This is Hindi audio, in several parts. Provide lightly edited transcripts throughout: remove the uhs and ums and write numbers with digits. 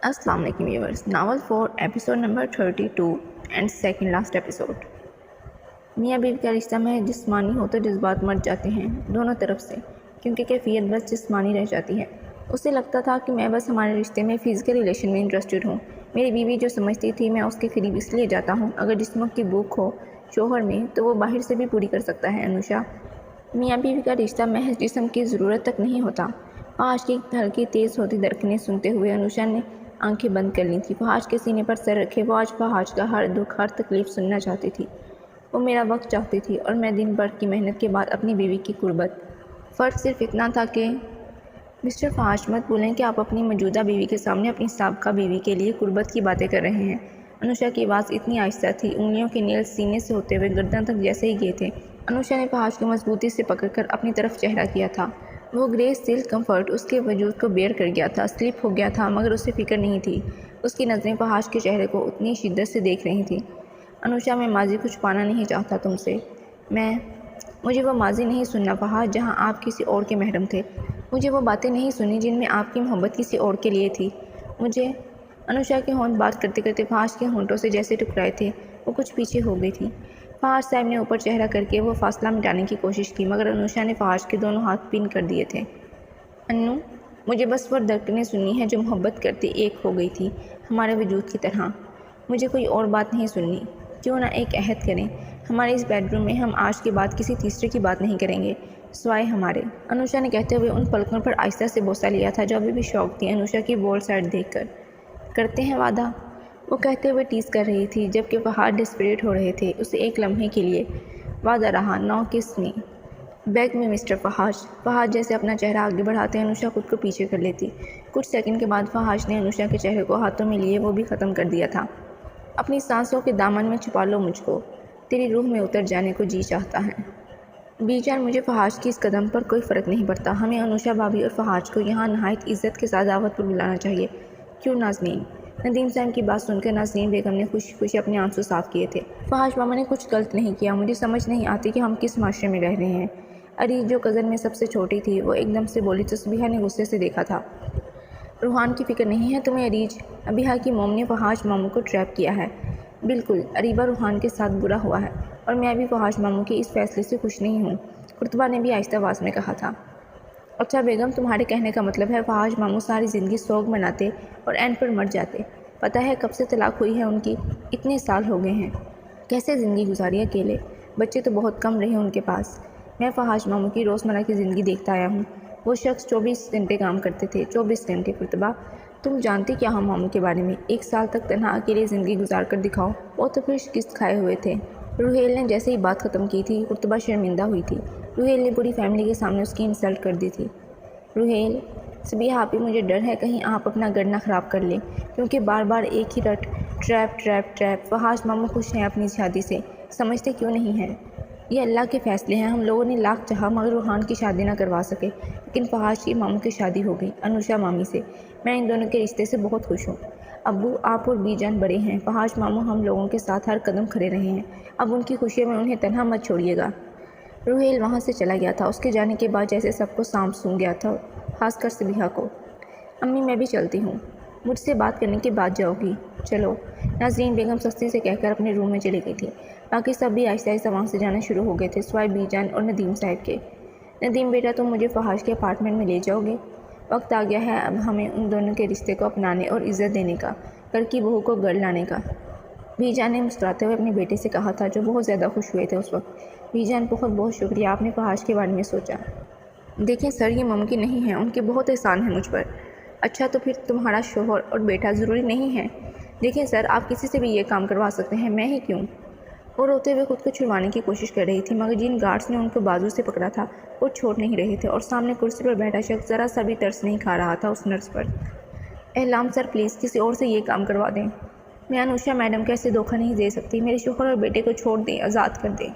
अस्सलाम वालेकुम viewers. Novel for episode number 32 and second last episode. मियाँ बीवी का रिश्ता में जिस्मानी हो तो जज्बात मर जाते हैं दोनों तरफ से, क्योंकि कैफियत बस जिस्मानी रह जाती है। उसे लगता था कि मैं बस हमारे रिश्ते में फ़िज़िकल रिलेशन में इंटरेस्टेड हूँ। मेरी बीवी जो समझती थी मैं उसके करीब इसलिए जाता हूँ, अगर जिस्मों की भूख हो शोहर में तो वो बाहर से भी पूरी कर सकता है। अनुषा, मियाँ बीवी का रिश्ता महज जिस्म की ज़रूरत तक नहीं होता। फहाज की हल्की तेज़ होती धड़कनें सुनते हुए अनुषा ने आंखें बंद कर ली थी। फहाज के सीने पर सर रखे वो आज फहाज का हर दुख हर तकलीफ़ सुनना चाहती थी। वो मेरा वक्त चाहती थी और मैं दिन भर की मेहनत के बाद अपनी बीवी की कुर्बत। फ़र्क सिर्फ इतना था कि मिस्टर फहाज, मत भूलें कि आप अपनी मौजूदा बीवी के सामने अपनी साबका बीवी के लिए कुर्बत की बातें कर रहे हैं। अनुषा की आवाज़ इतनी आहिस्ता थी, उंगलियों के नेल सीने से होते हुए गर्दन तक जैसे ही गए थे। अनुषा ने फहाज को मजबूती से पकड़कर अपनी तरफ चेहरा किया था। वो ग्रे सिल्क कंफर्ट उसके वजूद को बेयर कर गया था, स्लिप हो गया था, मगर उसे फिक्र नहीं थी। उसकी नज़रें फहाज के चेहरे को उतनी शिद्दत से देख रही थी। अनुषा, मैं माजी को छुपाना नहीं चाहता तुमसे। मुझे वो माजी नहीं सुनना फहाज जहाँ आप किसी और के महरम थे। मुझे वो बातें नहीं सुनी जिनमें आपकी मोहब्बत किसी और के लिए थी। मुझे अनुषा के होंठ बात करते करते फहाज के होंठों से जैसे टकराए थे, वो कुछ पीछे हो गई थी। फहाज साहब ने ऊपर चेहरा करके वो फासला मिटाने की कोशिश की, मगर अनुषा ने फहाज के दोनों हाथ पिन कर दिए थे। अन्नू, मुझे बस वो धड़कनें सुननी है जो मोहब्बत करती एक हो गई थी, हमारे वजूद की तरह। मुझे कोई और बात नहीं सुननी। क्यों ना एक अहद करें, हमारे इस बेडरूम में हम आज के बाद किसी तीसरे की बात नहीं करेंगे सिवाय हमारे। अनुषा ने कहते हुए उन पलकों पर आहिस्ता से बोसा लिया था जो अभी भी शौक थी अनुषा की बोल्ड साइड देखकर। करते हैं वादा, वो कहते हुए टीज़ कर रही थी, जबकि फहाद डिस्परेट हो रहे थे उसे एक लम्हे के लिए। वादा रहा, नो किस मी, बैग में मिस्टर फहाज जैसे अपना चेहरा आगे बढ़ाते अनुषा खुद को पीछे कर लेती। कुछ सेकंड के बाद फहाज ने अनुषा के चेहरे को हाथों में लिए वो भी ख़त्म कर दिया था। अपनी सांसों के दामन में छुपा लो मुझको, तेरी रूह में उतर जाने को जी चाहता है। बीचार, मुझे फहाज की इस कदम पर कोई फ़र्क नहीं पड़ता। हमें अनुषा भाभी और फहाज को यहाँ नहायत इज़्ज़त के साथ दावत पर बुलाना चाहिए। क्यों नाज़नीन? नदीम साहब की बात सुनकर नाज़नीन बेगम ने खुशी खुशी अपने आंसू साफ़ किए थे। फहाज मामा ने कुछ गलत नहीं किया। मुझे समझ नहीं आती कि हम किस माशरे में रह रहे हैं। अरीज, जो कज़न में सबसे छोटी थी, वो एकदम से बोली तो सबिहा ने गुस्से से देखा था। रूहान की फ़िक्र नहीं है तुम्हें अरीज? अबिहा की मोम ने फहाज मामू को ट्रैप किया है। बिल्कुल, अरीबा रूहान के साथ बुरा हुआ है और मैं भी फहाज मामू के इस फैसले से खुश नहीं हूँ, कुर्तबा ने भी आहिस्ता आवाज़ में कहा था। अच्छा बेगम, तुम्हारे कहने का मतलब है फहाज मामू सारी ज़िंदगी सोग मनाते और एंड पर मर जाते। पता है कब से तलाक हुई है उनकी? इतने साल हो गए हैं। कैसे ज़िंदगी गुजारी अकेले? बच्चे तो बहुत कम रहे उनके पास। मैं फहाज मामू की रोज़मर्रा की ज़िंदगी देखता आया हूँ। वो शख्स 24 घंटे काम करते थे, 24 घंटे। कुर्तबा, तुम जानते क्या हो मामू के बारे में? 1 साल तक तन्हा अकेले ज़िंदगी गुजार कर दिखाओ। वो तो फिर शिकस्त खाए हुए थे। रूहेल ने जैसे ही बात ख़त्म की थी, कुर्तबा शर्मिंदा हुई थी। रूहेल ने पूरी फैमिली के सामने उसकी इंसल्ट कर दी थी। रूहेल, सबिहा आपी, मुझे डर है कहीं आप अपना घर ना ख़राब कर लें, क्योंकि बार बार एक ही रट, ट्रैप ट्रैप ट्रैप। फहाज मामू खुश हैं अपनी शादी से, समझते क्यों नहीं हैं? ये अल्लाह के फ़ैसले हैं। हम लोगों ने लाख चाहा मगर रूहान की शादी ना करवा सके, लेकिन फहाज की मामू की शादी हो गई अनुषा मामी से। मैं इन दोनों के रिश्ते से बहुत खुश हूँ। अब्बू, आप और बीजान बड़े हैं, फहाज मामू हम लोगों के साथ हर कदम खड़े रहे हैं। अब उनकी खुशियों में उन्हें तन्हा मत छोड़िएगा। रूहेल वहाँ से चला गया था। उसके जाने के बाद जैसे सबको सांप सूंघ गया था, खासकर सबिहा को। अम्मी, मैं भी चलती हूँ, मुझसे बात करने के बाद जाओगी। चलो, नाज़रीन बेगम सस्ती से कहकर अपने रूम में चली गई थी। बाकी सब भी आहिस्ता आहिस्ता वहाँ से जाना शुरू हो गए थे, सिवाय बीजान और नदीम साहब के। नदीम बेटा, तुम मुझे फहाज के अपार्टमेंट में ले जाओगे? वक्त आ गया है अब हमें उन दोनों के रिश्ते को अपनाने और इज़्ज़त देने का, घर की बहू को घर लाने का। बीजान ने मुस्कुराते हुए अपने बेटे से कहा था, जो बहुत ज़्यादा खुश हुए थे उस वक्त। बीजान, बहुत बहुत शुक्रिया, आपने फहाज के बारे में सोचा। देखें सर, ये मुमकिन नहीं है, उनके बहुत एहसान है मुझ पर। अच्छा, तो फिर तुम्हारा शोहर और बेटा ज़रूरी नहीं है? देखें सर, आप किसी से भी ये काम करवा सकते हैं, मैं ही क्यों? वो रोते हुए खुद को छुड़वाने की कोशिश कर रही थी, मगर जिन गार्ड्स ने उनको बाजू से पकड़ा था वो छोड़ नहीं रहे थे और सामने कुर्सी पर बैठा शख्स ज़रा सा भी तरस नहीं खा रहा था उस नर्स पर। एहलाम सर, प्लीज़ किसी और से ये काम करवा दें। मैं अनुषा मैडम को ऐसे धोखा नहीं दे सकती। मेरे शोहर और बेटे को छोड़ दें, आज़ाद कर दें।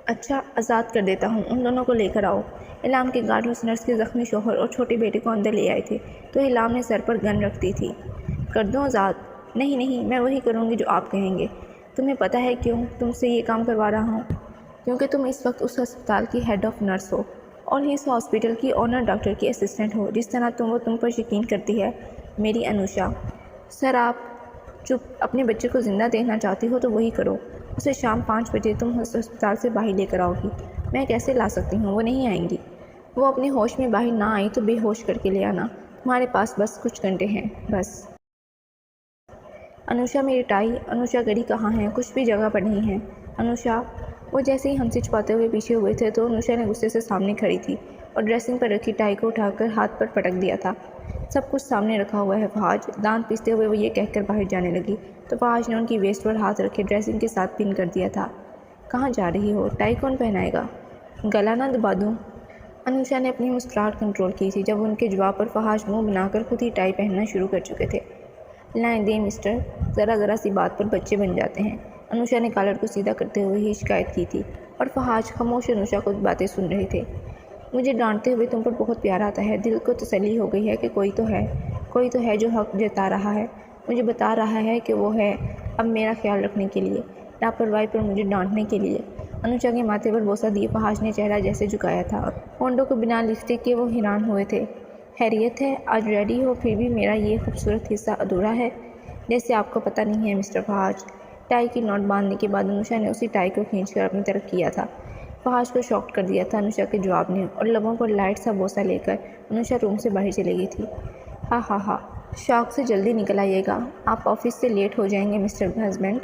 अच्छा, आज़ाद कर देता हूँ, उन दोनों को लेकर आओ। इलाम के गार्ड उस नर्स के ज़ख्मी शोहर और छोटे बेटे को अंदर ले आए थे तो इलाम ने सर पर गन रख दी थी। कर दूँ आज़ाद? नहीं नहीं, मैं वही करूँगी जो आप कहेंगे। तुम्हें पता है क्यों तुमसे ये काम करवा रहा हूँ? क्योंकि तुम इस वक्त उस अस्पताल की हेड ऑफ़ नर्स हो और इस हॉस्पिटल की ऑनर डॉक्टर की असिस्टेंट हो। जिस तरह तुम पर यकीन करती है मेरी अनुषा। सर आप चुप, अपने बच्चे को ज़िंदा देखना चाहती हो तो वही करो। उसे शाम 5 बजे तुम अस्पताल से बाहर लेकर आओगी। मैं कैसे ला सकती हूँ, वो नहीं आएंगी। वो अपने होश में बाहर ना आई तो बेहोश करके ले आना। तुम्हारे पास बस कुछ घंटे हैं, बस। अनुषा मेरी टाई, अनुषा गड़ी कहाँ है, कुछ भी जगह पर नहीं है। अनुषा। वो जैसे ही हमसे छुपाते हुए पीछे हुए थे तो अनुषा ने गुस्से से सामने खड़ी थी और ड्रेसिंग पर रखी टाई को उठाकर हाथ पर पटक दिया था। सब कुछ सामने रखा हुआ है फहाज, दांत पीसते हुए वो ये कहकर बाहर जाने लगी तो फहाज ने उनकी वेस्ट पर हाथ रखे ड्रेसिंग के साथ पिन कर दिया था। कहाँ जा रही हो, टाई कौन पहनाएगा, गला ना दबा दूँ। अनुषा ने अपनी मुस्कुराहट कंट्रोल की थी जब उनके जवाब पर फहाज मुंह बनाकर खुद ही टाई पहनना शुरू कर चुके थे। लाएं दे मिस्टर, ज़रा सी बात पर बच्चे बन जाते हैं। अनुषा ने कॉलर को सीधा करते हुए ही शिकायत की थी और फहाज खामोश अनुषा को बातें सुन रहे थे। मुझे डांटते हुए तुम पर बहुत प्यार आता है, दिल को तसल्ली हो गई है कि कोई तो है जो हक जता रहा है, मुझे बता रहा है कि वो है अब मेरा ख्याल रखने के लिए, लापरवाही पर मुझे डांटने के लिए। अनुषा के माथे पर बोसा दिए फहाज ने चेहरा जैसे झुकाया था। होंडो को बिना लिपस्टिक के वो हैरान हुए थे। खैरियत है, आज रेडी हो, फिर भी मेरा ये खूबसूरत हिस्सा अधूरा है। जैसे आपको पता नहीं है मिस्टर फहाज। टाई की नोट बांधने के बाद अनुषा ने उसी टाई को खींचकर अपनी तरफ किया था। फहाज को शॉक कर दिया था अनुषा के जवाब ने और लबों पर लाइट सा बोसा लेकर अनुषा रूम से बाहर चली गई थी। हा, शॉक से जल्दी निकल आइएगा, आप ऑफिस से लेट हो जाएंगे mister husband.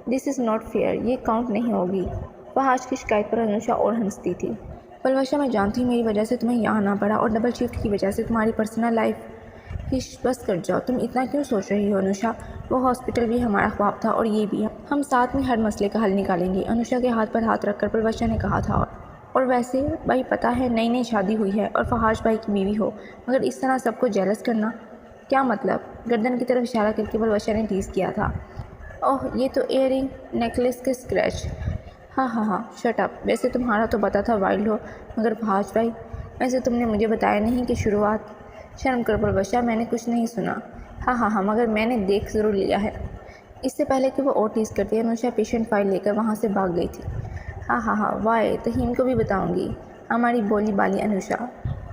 This is not fair, ये काउंट नहीं होगी। फहाज की शिकायत पर अनुषा और हंसती थी। पलवशा, मैं जानती हूँ मेरी वजह से तुम्हें यहाँ आना पड़ा और डबल शिफ्ट की वजह से तुम्हारी पर्सनल लाइफ की। बस कर जाओ, तुम इतना क्यों सोच रही हो अनुषा। वो हॉस्पिटल भी हमारा ख्वाब था और ये भी। हम साथ में हर मसले का हल निकालेंगे, अनुषा के हाथ पर हाथ रखकर पलवशा ने कहा था। और वैसे भाई पता है नई शादी हुई है और फहाज भाई की बीवी हो, मगर इस तरह सबको जेलस करना क्या मतलब। गर्दन की तरफ इशारा करके पलवशा ने टीज़ किया था। ओह, ये तो इयररिंग नेकलेस के स्क्रैच। हाँ, शट अप। वैसे तुम्हारा तो पता था वाइल्ड हो, मगर फहाज भाई, वैसे तुमने मुझे बताया नहीं कि शुरुआत। शर्म कर पलवशा, मैंने कुछ नहीं सुना। हाँ, मगर मैंने देख ज़रूर लिया है। इससे पहले कि वो और टीज़ करती अनुषा पेशेंट फाइल लेकर वहाँ से भाग गई थी। हाँ, वाह, तहीम को भी बताऊँगी, हमारी बोली बाली अनुषा।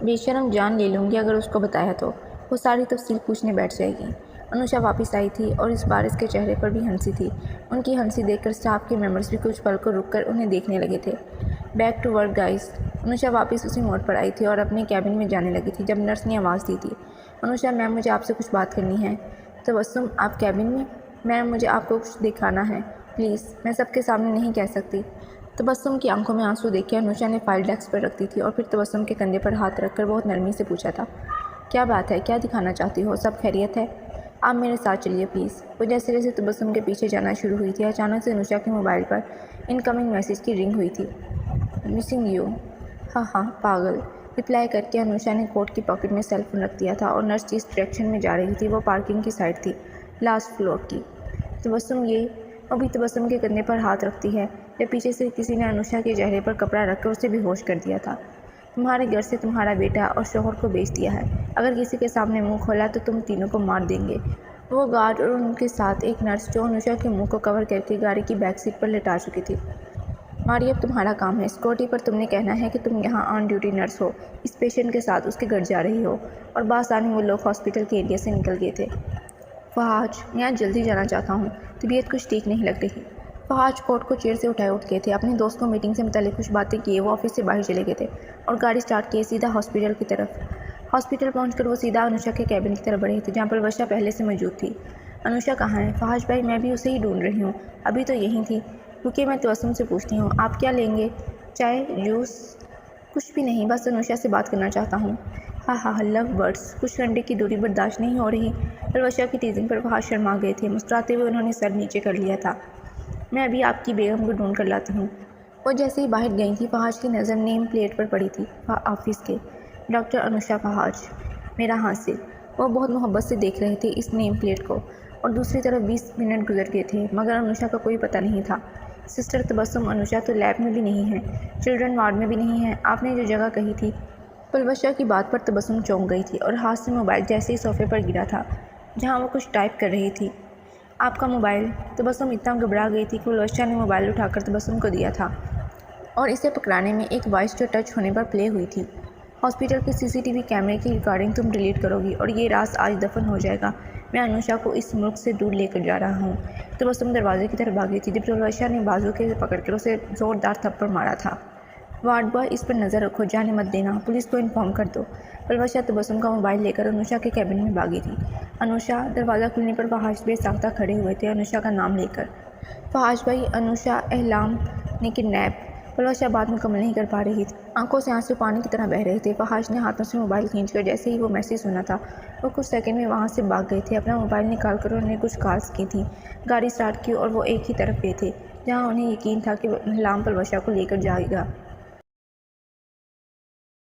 बेशरम जान ले लूँगी अगर उसको बताया तो, वो सारी तफसील पूछने बैठ जाएगी। अनुषा वापस आई थी और इस बार इसके चेहरे पर भी हंसी थी। उनकी हंसी देखकर स्टाफ के मेंबर्स भी कुछ पल को रुककर उन्हें देखने लगे थे। Back to work guys. Anusha वापस उसी मोड पर आई थी और अपने कैबिन में जाने लगी थी जब नर्स ने आवाज़ दी थी। अनुषा मैम, मुझे आपसे कुछ बात करनी है। तबस्सुम, आप कैबिन में? मैम, मुझे आपको कुछ दिखाना है, प्लीज़, मैं सबके सामने नहीं कह सकती। तबस्सुम की आंखों में आंसू देखकर अनुषा ने फाइल डेस्क पर रख दी थी और फिर तबस्सुम के कंधे पर हाथ रखकर बहुत नरमी से पूछा था, क्या बात है, क्या दिखाना चाहती हो, सब खैरियत है? आप मेरे साथ चलिए प्लीज़। वो जैसे जैसे तबस्सुम के पीछे जाना शुरू हुई थी, अचानक से अनुषा के मोबाइल पर इनकमिंग मैसेज की रिंग हुई थी। Missing you. हाँ, पागल। रिप्लाई करके अनुषा ने कोट की पॉकेट में सेल फोन रख दिया था और नर्स जिस डायरेक्शन में जा रही थी वो पार्किंग की साइड थी, लास्ट फ्लोर की। तबस्सुम, ये अभी तबस्सुम के कंधे पर हाथ रखती है जब पीछे से किसी ने अनुषा के चेहरे पर कपड़ा रखकर उसे बेहोश कर दिया था। तुम्हारे घर से तुम्हारा बेटा और शोहर को बेच दिया है, अगर किसी के सामने मुंह खोला तो तुम तीनों को मार देंगे। वो गार्ड और उनके साथ एक नर्स जो अनुषा के मुंह को कवर करके गाड़ी की बैक सीट पर लेटा चुकी थी। मारी, अब तुम्हारा काम है। सिक्योरिटी पर तुमने कहना है कि तुम यहाँ ऑन ड्यूटी नर्स हो, इस पेशेंट के साथ उसके घर जा रही हो। और बासानी वो लोग हॉस्पिटल के एरिया से निकल गए थे। फहाज, मैं आज जल्दी जाना चाहता हूँ, तबीयत कुछ ठीक नहीं लग रही। फहाज कोट को चेयर से उठाए उठ गए थे। अपने दोस्त को मीटिंग से मुतालिक कुछ बातें किए वो ऑफिस से बाहर चले गए थे और गाड़ी स्टार्ट किए सीधा हॉस्पिटल की तरफ। हॉस्पिटल पहुंचकर वो सीधा अनुषा के कैबिन की तरफ बढ़े थे जहाँ पर वर्षा पहले से मौजूद थी। अनुषा कहाँ है? फहाज भाई, मैं भी उसे ही ढूंढ रही हूँ, अभी तो यहीं थी। रुकिए, मैं तबस्सुम से पूछती हूँ, आप क्या लेंगे? चाय, जूस? कुछ भी नहीं, बस अनुषा से बात करना चाहता हूँ। हाँ, लव बर्ड्स। कुछ घंटे की दूरी बर्दाश्त नहीं हो रही। पर वर्षा की टीजिंग पर फहाज शर्मा गए थे। मुस्कुराते हुए उन्होंने सर नीचे कर लिया था। मैं अभी आपकी बेगम को ढूंढ कर लाती हूँ। वो जैसे ही बाहर गई थी फहाज की नज़र नेम प्लेट पर पड़ी थी, ऑफिस के डॉक्टर अनुषा फहाज, मेरा हासिल। वो बहुत मोहब्बत से देख रहे थे इस नेम प्लेट को और दूसरी तरफ 20 मिनट गुजर गए थे मगर अनुषा का कोई पता नहीं था। सिस्टर तबस्सुम, अनुषा तो लैब में भी नहीं है, चिल्ड्रन वार्ड में भी नहीं है, आपने जो जगह कही थी। पलवशा की बात पर तबस्सुम चौंक गई थी और हाथ से मोबाइल जैसे ही सोफे पर गिरा था जहाँ वो कुछ टाइप कर रही थी। आपका मोबाइल। तबस्सुम इतना घबरा गई थी कि पलवशा ने मोबाइल उठाकर तबस्सुम को दिया था और इसे पकड़ाने में एक वॉइस जो टच होने पर प्ले हुई थी। हॉस्पिटल के सीसीटीवी कैमरे की रिकॉर्डिंग तुम डिलीट करोगी और ये राज आज दफन हो जाएगा। मैं अनुषा को इस मुल्क से दूर लेकर जा रहा हूँ। तबस्सुम दरवाजे की तरफ भागी थी जब तलवशा ने बाजू के पकड़कर उसे ज़ोरदार थप्पड़ मारा था। वार्ड बॉय, इस पर नज़र रखो, जाने मत देना, पुलिस को इन्फॉर्म कर दो। तलवशा तबस्सुम का मोबाइल लेकर अनुषा के कैबिन में भागी थी। अनुषा, दरवाज़ा खुलने पर फहाश बेसाख्ता खड़े हुए थे अनुषा का नाम लेकर। फहाश भाई, अनुषा अहलाम ने किडनैप। तलवशा बात मुकम्मल नहीं कर पा रही थी, आंखों से आंसू पानी की तरह बह रहे थे। फहाश ने हाथों से मोबाइल खींचकर जैसे ही वो मैसेज सुना था वो कुछ सेकंड में वहाँ से भाग गए थे। अपना मोबाइल निकाल कर उन्होंने कुछ कॉल्स की थी, गाड़ी स्टार्ट की और वो एक ही तरफ गए थे जहाँ उन्हें यकीन था कि अहलाम तलवशा को लेकर जाएगा।